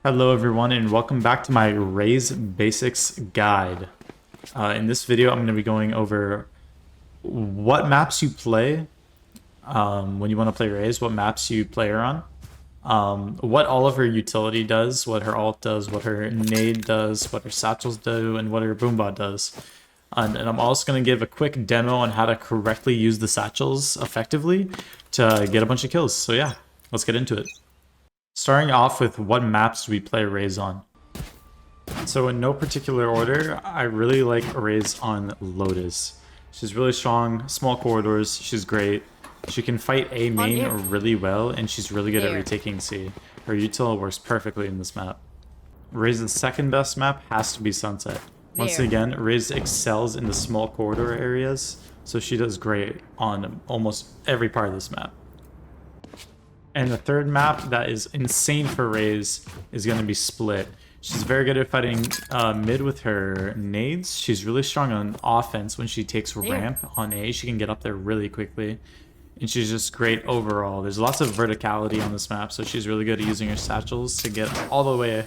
Hello everyone and welcome back to my Raze Basics guide. In this video I'm going to be going over what maps you play when you want to play Raze, what maps you play her on, what all of her utility does, what her ult does, what her nade does, what her satchels do, and what her boombot does. And I'm also going to give a quick demo on how to correctly use the satchels effectively to get a bunch of kills. So yeah, let's get into it. Starting off with what maps we play Raze on. So in no particular order, I really like Raze on Lotus. She's really strong, small corridors, she's great. She can fight A main really well, and she's really good at retaking C. Her util works perfectly in this map. Raze's second best map has to be Sunset. Once again, Raze excels in the small corridor areas, so she does great on almost every part of this map. And the third map that is insane for Raze is going to be Split. She's very good at fighting mid with her nades. She's really strong on offense when she takes ramp on A. She can get up there really quickly. And she's just great overall. There's lots of verticality on this map, so she's really good at using her satchels to get all the way,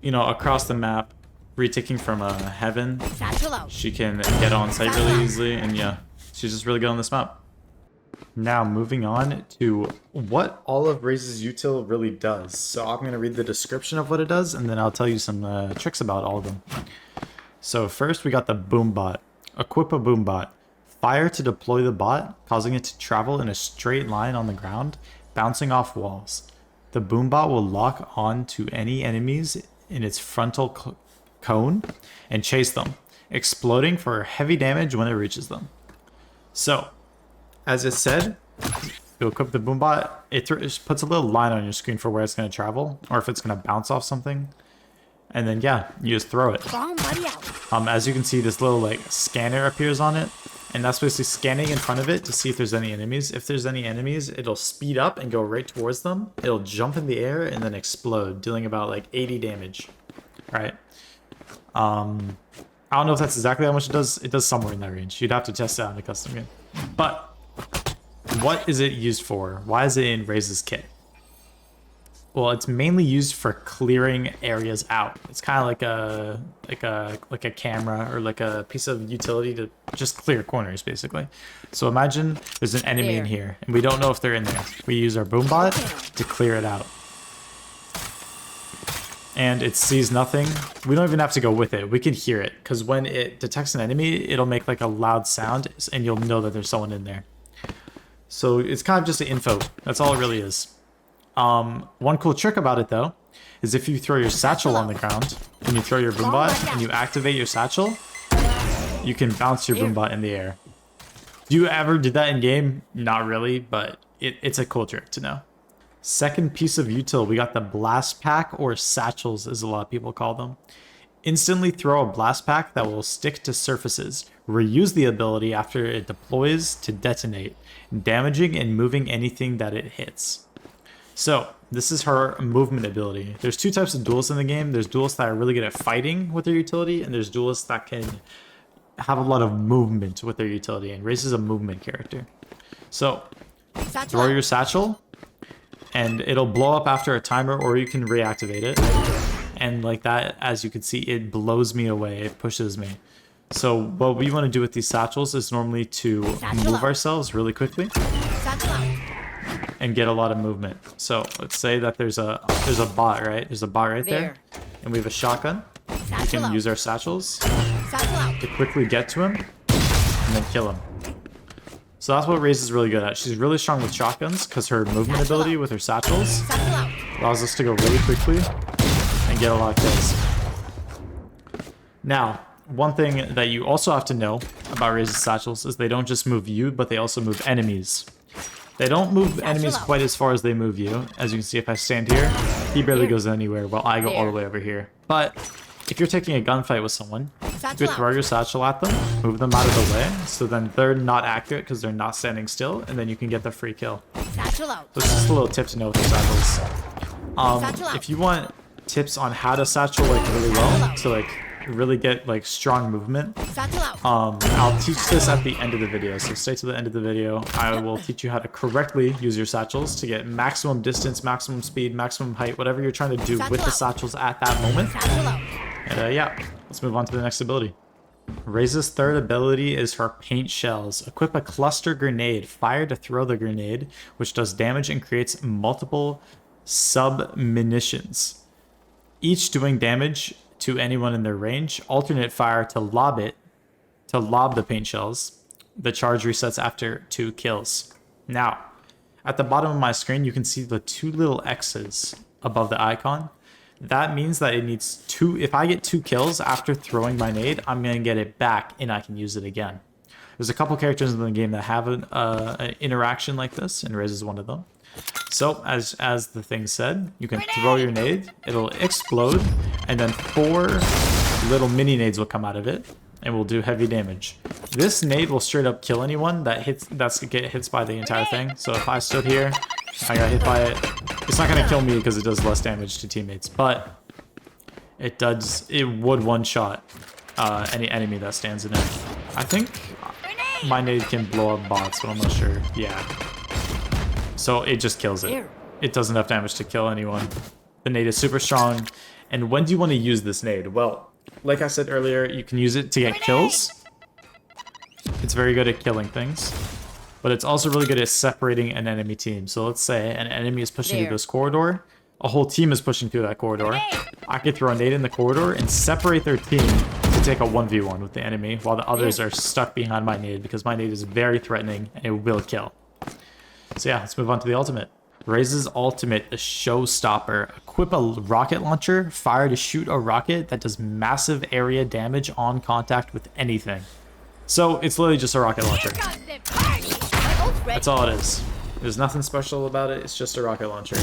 across the map, retaking from heaven. She can get on site really easily, and yeah, she's just really good on this map. Now moving on to what all of Raze's util really does. So I'm going to read the description of what it does, and then I'll tell you some tricks about all of them. So first we got the boombot. Equip a boombot. Fire to deploy the bot, causing it to travel in a straight line on the ground, bouncing off walls. The boombot will lock on to any enemies in its frontal cone and chase them, exploding for heavy damage when it reaches them. So, as it said, you equip the boombot, it puts a little line on your screen for where it's going to travel, or if it's going to bounce off something. And then, yeah, you just throw it. As you can see, this little, scanner appears on it, and that's basically scanning in front of it to see if there's any enemies. If there's any enemies, it'll speed up and go right towards them. It'll jump in the air and then explode, dealing about, 80 damage. Alright. I don't know if that's exactly how much it does. It does somewhere in that range. You'd have to test it out in a custom game. But what is it used for? Why is it in Raze's kit? Well, it's mainly used for clearing areas out. It's kind of like a camera or like a piece of utility to just clear corners, basically. So imagine there's an enemy in here, and we don't know if they're in there. We use our boombot to clear it out. And it sees nothing. We don't even have to go with it. We can hear it, because when it detects an enemy, it'll make a loud sound, and you'll know that there's someone in there. So it's kind of just an info. That's all it really is. One cool trick about it, though, is if you throw your satchel on the ground, and you throw your boombot, and you activate your satchel, you can bounce your boombot in the air. Do you ever do that in game? Not really, but it's a cool trick to know. Second piece of util, we got the blast pack, or satchels as a lot of people call them. Instantly throw a blast pack that will stick to surfaces. Reuse the ability after it deploys to detonate, damaging and moving anything that it hits. So this is her movement ability. There's two types of duelists in the game. There's duelists that are really good at fighting with their utility, and there's duelists that can have a lot of movement with their utility, and Raze is a movement character. So throw your satchel, and it'll blow up after a timer, or you can reactivate it. And like that, as you can see, it blows me away. It pushes me. So what we want to do with these satchels is normally to move ourselves really quickly and get a lot of movement. So let's say that there's a bot, right? There's a bot right there, and we have a shotgun. We can use our satchels to quickly get to him and then kill him. So that's what Raze is really good at. She's really strong with shotguns because her movement ability with her satchels allows us to go really quickly and get a lot of kills. Now, one thing that you also have to know about Raze's satchels is they don't just move you, but they also move enemies. They don't move enemies quite as far as they move you. As you can see, if I stand here, he barely goes anywhere while I go all the way over here. But if you're taking a gunfight with someone, you could throw your satchel at them, move them out of the way, so then they're not accurate because they're not standing still, and then you can get the free kill. So it's just a little tip to know with the satchels. If you want tips on how to satchel really well, to really get like strong movement. Satchel out. I'll teach this at the end of the video, so stay to the end of the video. I will teach you how to correctly use your satchels to get maximum distance, maximum speed, maximum height, whatever you're trying to do with the satchels at that moment. Satchel out. And yeah, let's move on to the next ability. Raze's third ability is her paint shells. Equip a cluster grenade. Fire to throw the grenade, which does damage and creates multiple sub-munitions, each doing damage to anyone in their range. Alternate fire to lob the paint shells. The charge resets after 2 kills. Now, at the bottom of my screen, you can see the 2 little X's above the icon. That means that it needs 2. If I get 2 kills after throwing my nade, I'm going to get it back and I can use it again. There's a couple characters in the game that have an interaction like this, and Raze is one of them. So, as the thing said, you can throw your nade, it'll explode, and then 4 little mini nades will come out of it, and will do heavy damage. This nade will straight up kill anyone that get hits by the entire thing. So if I stood here, I got hit by it, it's not gonna kill me because it does less damage to teammates, but it would one-shot any enemy that stands in it. I think my nade can blow up bots, but I'm not sure. Yeah. So it just kills it. It does enough damage to kill anyone. The nade is super strong. And when do you want to use this nade? Well, like I said earlier, you can use it to get kills. It's very good at killing things. But it's also really good at separating an enemy team. So let's say an enemy is pushing through this corridor. A whole team is pushing through that corridor. I could throw a nade in the corridor and separate their team to take a 1v1 with the enemy, while the others are stuck behind my nade because my nade is very threatening and it will kill. So yeah, let's move on to the ultimate. Raze's ultimate, the showstopper. Equip a rocket launcher. Fire to shoot a rocket that does massive area damage on contact with anything. So it's literally just a rocket launcher. That's all it is. There's nothing special about it. It's just a rocket launcher.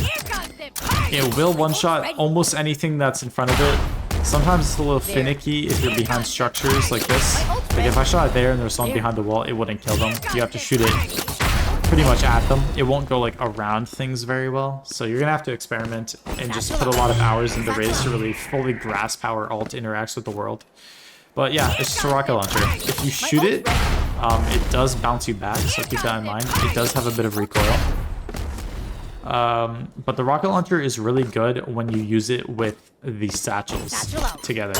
It will one-shot almost anything that's in front of it. Sometimes it's a little finicky if you're behind structures like this. Like if I shot it there and there's someone behind the wall, it wouldn't kill them. You have to shoot it pretty much at them. It won't go like around things very well. So you're gonna have to experiment and just put a lot of hours into Raze to really fully grasp how our ult interacts with the world. But yeah, it's just a rocket launcher. If you shoot it, it does bounce you back, so keep that in mind. It does have a bit of recoil. But the rocket launcher is really good when you use it with the satchels together.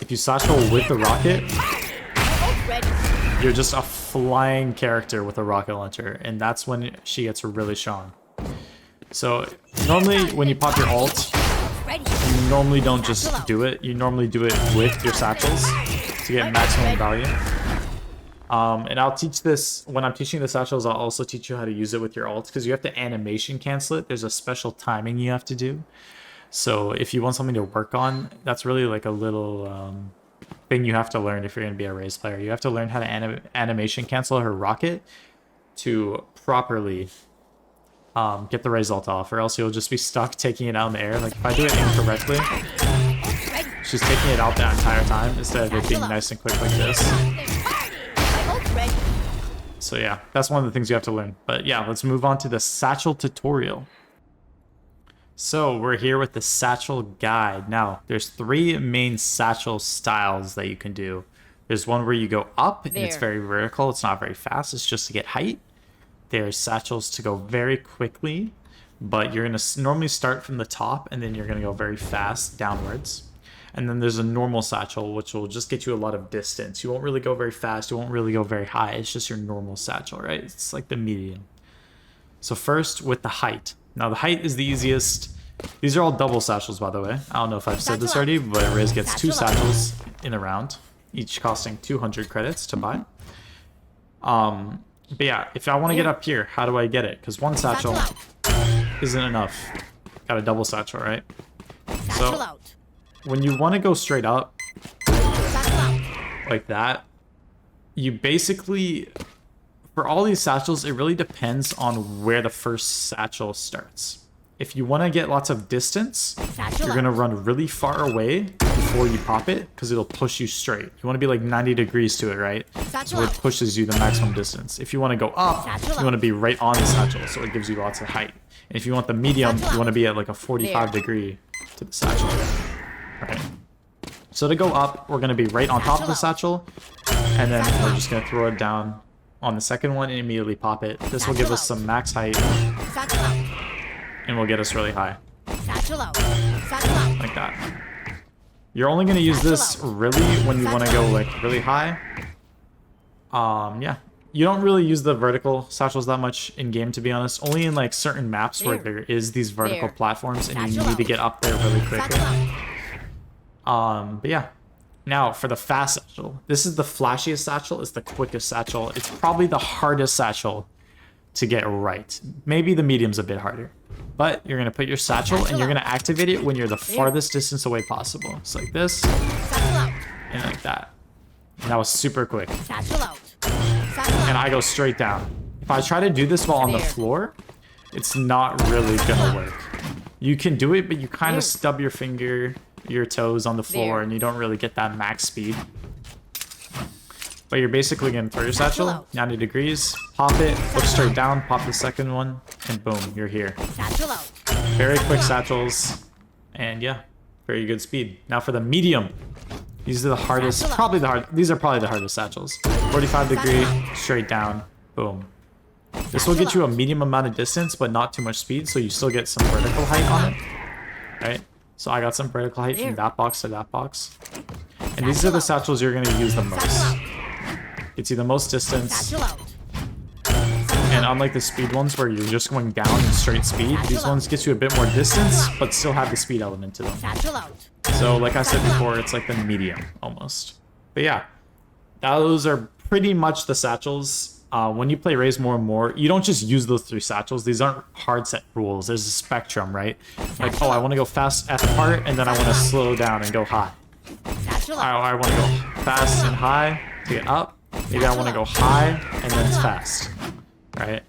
If you satchel with the rocket, you're just a flying character with a rocket launcher, and that's when she gets really strong. So normally when you pop your ult, you normally don't just do it. You normally do it with your satchels to get maximum value. And I'll teach this, when I'm teaching the satchels, I'll also teach you how to use it with your ult, because you have to animation cancel it. There's a special timing you have to do. So if you want something to work on, that's really like a little thing you have to learn if you're going to be a Raze player. You have to learn how to animation cancel her rocket to properly get the Raze ult off, or else you'll just be stuck taking it out in the air. Like if I do it incorrectly, she's taking it out the entire time instead of it being nice and quick like this. So yeah, that's one of the things you have to learn. But yeah, let's move on to the satchel tutorial. So we're here with the satchel guide. Now, there's 3 main satchel styles that you can do. There's one where you go up, and it's very vertical. It's not very fast. It's just to get height. There's satchels to go very quickly, but you're going to normally start from the top, and then you're going to go very fast downwards. And then there's a normal satchel, which will just get you a lot of distance. You won't really go very fast. You won't really go very high. It's just your normal satchel, right? It's like the medium. So first, with the height. Now, the height is the easiest. These are all double satchels, by the way. I don't know if I've said this already, but Raze gets 2 satchels in a round, each costing 200 credits to buy. But yeah, if I want to get up here, how do I get it? Because one satchel isn't enough. Got a double satchel, right? So when you want to go straight up, like that, you basically, for all these satchels, it really depends on where the first satchel starts. If you want to get lots of distance, you're going to run really far away before you pop it, because it'll push you straight. You want to be like 90 degrees to it, right? So it pushes you the maximum distance. If you want to go up, you want to be right on the satchel, so it gives you lots of height. And if you want the medium, you want to be at like a 45 degree to the satchel. Right. So to go up, we're going to be right on top of the satchel, and then we're just going to throw it down on the second one and immediately pop it. This will give us some max height, and will get us really high. Like that. You're only going to use this really when you want to go like really high. Yeah. You don't really use the vertical satchels that much in game, to be honest. Only in like certain maps where there is these vertical platforms and you need to get up there really quickly. But yeah. Now for the fast satchel. This is the flashiest satchel. It's the quickest satchel. It's probably the hardest satchel to get right. Maybe the medium's a bit harder. But you're going to put your satchel and you're going to activate it when you're the farthest distance away possible. It's like this and like that. And that was super quick. And I go straight down. If I try to do this while on the floor, it's not really gonna work. You can do it, but you kind of stub your finger, your toes on the floor, and you don't really get that max speed. But you're basically gonna throw your satchel, 90 degrees, pop it, look straight down, pop the second one, and boom, you're here. Very quick satchels, and yeah, very good speed. Now for the medium. These are the hardest, these are probably the hardest satchels. 45 degree, straight down, boom. This will get you a medium amount of distance, but not too much speed, so you still get some vertical height on it. Right? So I got some vertical height from that box to that box. And these are the satchels you're going to use the most. Gets you the most distance. And unlike the speed ones where you're just going down in straight speed, these ones get you a bit more distance, but still have the speed element to them. So like I said before, it's like the medium almost. But yeah, those are pretty much the satchels. When you play Raze more and more, you don't just use those 3 satchels. These aren't hard set rules. There's a spectrum, right? Like, oh, I want to go fast at the part, and then I want to slow down and go high. I want to go fast and high to get up. Maybe I want to go high and then fast, right?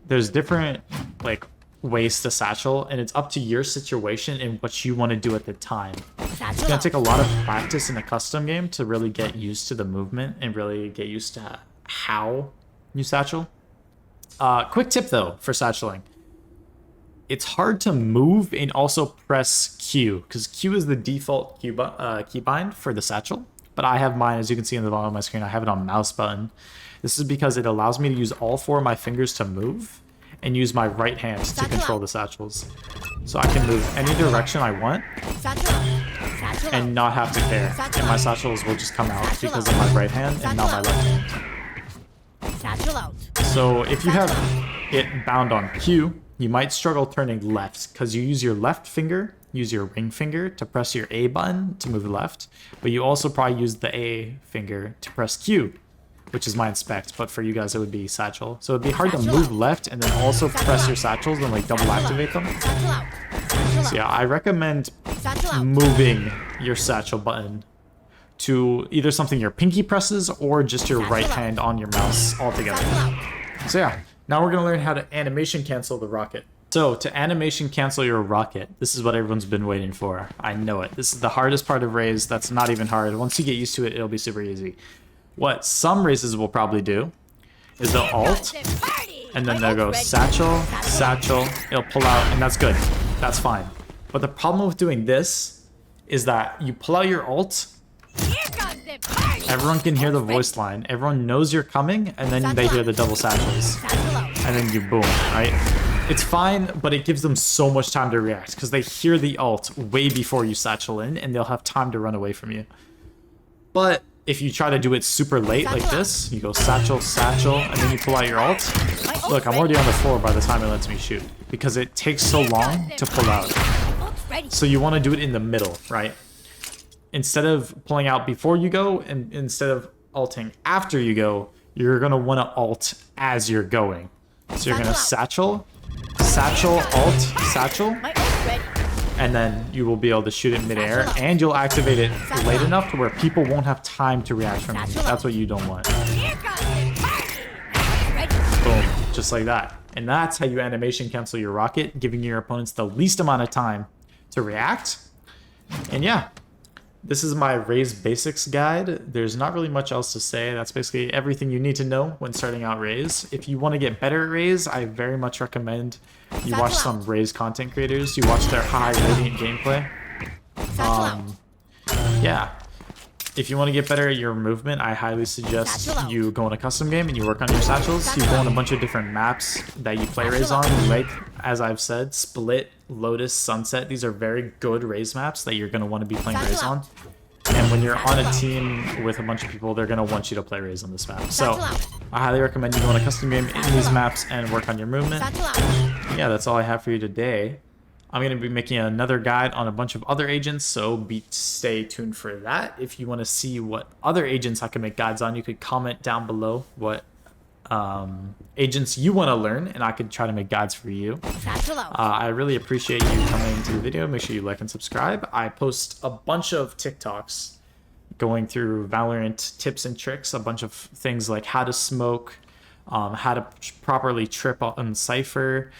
There's different like ways to satchel, and it's up to your situation and what you want to do at the time. It's gonna take a lot of practice in a custom game to really get used to the movement and really get used to how you satchel. Quick tip though for satcheling. It's hard to move and also press Q, because Q is the default keybind for the satchel. But I have mine, as you can see on the bottom of my screen, I have it on mouse button. This is because it allows me to use all 4 of my fingers to move and use my right hand to control the satchels. So I can move any direction I want and not have to care. And my satchels will just come out because of my right hand and not my left hand. So if you have it bound on Q, you might struggle turning left because you use your left finger, use your ring finger to press your A button to move left, but you also probably use the A finger to press Q, which is my inspect, but for you guys it would be satchel. So it'd be hard to move left and then also press your satchels and like double activate them. So yeah, I recommend moving your satchel button to either something your pinky presses or just your right hand on your mouse altogether. So yeah, now we're gonna learn how to animation cancel the rocket. So to animation cancel your rocket, this is what everyone's been waiting for. I know it. This is the hardest part of Raze. That's not even hard. Once you get used to it, it'll be super easy. What some Razes will probably do is they'll alt, and then they'll go satchel, satchel, it'll pull out, and that's good. That's fine. But the problem with doing this is that you pull out your alt, everyone can hear the voice line, everyone knows you're coming, and then they hear the double satchels. And then you boom, right? It's fine, but it gives them so much time to react because they hear the alt way before you satchel in, and they'll have time to run away from you. But if you try to do it super late like this, you go satchel, satchel, and then you pull out your alt. Look, I'm already on the floor by the time it lets me shoot because it takes so long to pull out. So you want to do it in the middle, right? Instead of pulling out before you go, and instead of alting after you go, you're going to want to alt as you're going. So you're going to satchel, satchel, alt, satchel, and then you will be able to shoot it midair, and you'll activate it late enough to where people won't have time to react from you. That's what you don't want. Boom, just like that. And that's how you animation cancel your rocket, giving your opponents the least amount of time to react. And yeah, this is my Raze Basics guide. There's not really much else to say. That's basically everything you need to know when starting out Raze. If you want to get better at Raze, I very much recommend you watch some Raze content creators. You watch their high radiant gameplay. Yeah. If you want to get better at your movement, I highly suggest you go in a custom game and you work on your satchels. You go on a bunch of different maps that you play Raze on, like, as I've said, Split, Lotus, Sunset. These are very good Raze maps that you're going to want to be playing Raze on. And when you're on a team with a bunch of people, they're going to want you to play Raze on this map. So I highly recommend you go in a custom game in these maps and work on your movement. Yeah, that's all I have for you today. I'm going to be making another guide on a bunch of other agents, so stay tuned for that. If you want to see what other agents I can make guides on, you could comment down below what agents you want to learn, and I could try to make guides for you. I really appreciate you coming to the video. Make sure you like and subscribe. I post a bunch of TikToks going through Valorant tips and tricks, a bunch of things like how to smoke, how to properly trip on Cypher,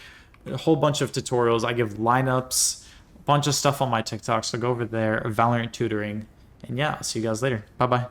a whole bunch of tutorials. I give lineups, a bunch of stuff on my TikTok, so go over there, Valorant tutoring. And yeah, I'll see you guys later. Bye-bye.